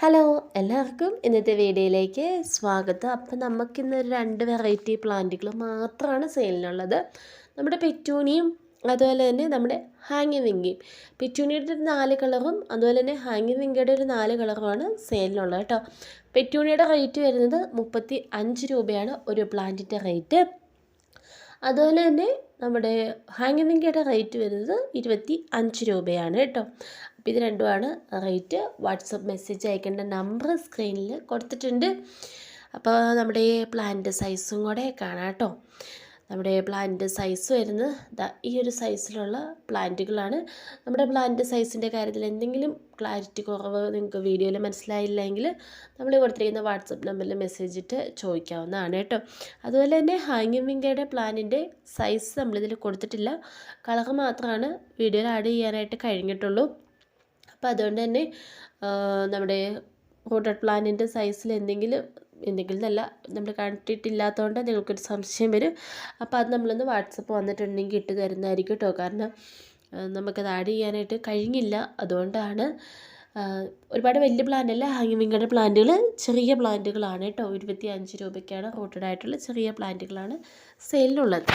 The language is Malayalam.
ഹലോ എല്ലാവർക്കും ഇന്നത്തെ വീഡിയോയിലേക്ക് സ്വാഗതം. അപ്പോൾ നമുക്കിന്നൊരു 2 വെറൈറ്റി പ്ലാന്റുകൾ മാത്രമാണ് സെയിലിനുള്ളത്. നമ്മുടെ പെറ്റൂണിയും അതുപോലെ തന്നെ നമ്മുടെ ഹാങ്ങിങ് വിങ്കയും. പെറ്റൂണിയുടെ ഒരു 4 കളറും അതുപോലെ തന്നെ ഹാങ്ങിങ് വിങ്കയുടെ ഒരു 4 കളറുമാണ് സെയിലിനുള്ളത് കേട്ടോ. പെറ്റൂണിയുടെ റേറ്റ് വരുന്നത് 35 രൂപയാണ് ഒരു പ്ലാന്റിൻ്റെ റേറ്റ്. അതുപോലെ തന്നെ നമ്മുടെ ഹാങ്ങിങ് വിങ്കയുടെ റേറ്റ് വരുന്നത് 25 രൂപയാണ് കേട്ടോ. അപ്പോൾ ഇത് രണ്ടുമാണ് റേറ്റ്. വാട്സപ്പ് മെസ്സേജ് അയക്കേണ്ട നമ്പർ സ്ക്രീനിൽ കൊടുത്തിട്ടുണ്ട്. അപ്പോൾ നമ്മുടെ പ്ലാന്റ് സൈസും കൂടെ കാണാം കേട്ടോ. നമ്മുടെ പ്ലാന്റ് സൈസ് വരുന്നത് ഈ ഒരു സൈസിലുള്ള പ്ലാന്റുകളാണ്. നമ്മുടെ പ്ലാന്റ് സൈസിൻ്റെ കാര്യത്തിൽ എന്തെങ്കിലും ക്ലാരിറ്റി കുറവ് നിങ്ങൾക്ക് വീഡിയോയിൽ മനസ്സിലായില്ലെങ്കിൽ നമ്മൾ കൊടുത്തിരിക്കുന്ന വാട്സപ്പ് നമ്പറിൽ മെസ്സേജ് ഇട്ട് ചോദിക്കാവുന്നതാണ് കേട്ടോ. അതുപോലെ തന്നെ ഹാങ്ങിങ് വിങ്കയുടെ പ്ലാന്റിൻ്റെ സൈസ് നമ്മളിതിൽ കൊടുത്തിട്ടില്ല, കളർ മാത്രമാണ് വീഡിയോയിൽ ആഡ് ചെയ്യാനായിട്ട് കഴിഞ്ഞിട്ടുള്ളൂ. അപ്പോൾ അതുകൊണ്ട് തന്നെ നമ്മുടെ റൂട്ടഡ് പ്ലാന്റിൻ്റെ സൈസിൽ എന്തെങ്കിലും എന്നല്ല നമ്മൾ കണ്ടിട്ടില്ലാത്തതുകൊണ്ട് നിങ്ങൾക്കൊരു സംശയം വരും. അപ്പോൾ അത് നമ്മളൊന്ന് വാട്സപ്പ് വന്നിട്ടുണ്ടെങ്കിൽ ഇട്ട് തരുന്നതായിരിക്കും കേട്ടോ. കാരണം നമുക്കത് ആഡ് ചെയ്യാനായിട്ട് കഴിഞ്ഞില്ല, അതുകൊണ്ടാണ്. ഒരുപാട് വലിയ പ്ലാന്റ് അല്ല, ഹാങ്ങിങ് വിങ്കയുടെ പ്ലാന്റുകൾ ചെറിയ പ്ലാന്റുകളാണ് കേട്ടോ. 25 രൂപയ്ക്കാണ് റൂട്ടഡ് ആയിട്ടുള്ള ചെറിയ പ്ലാന്റുകളാണ് സെയിലിനുള്ളത്.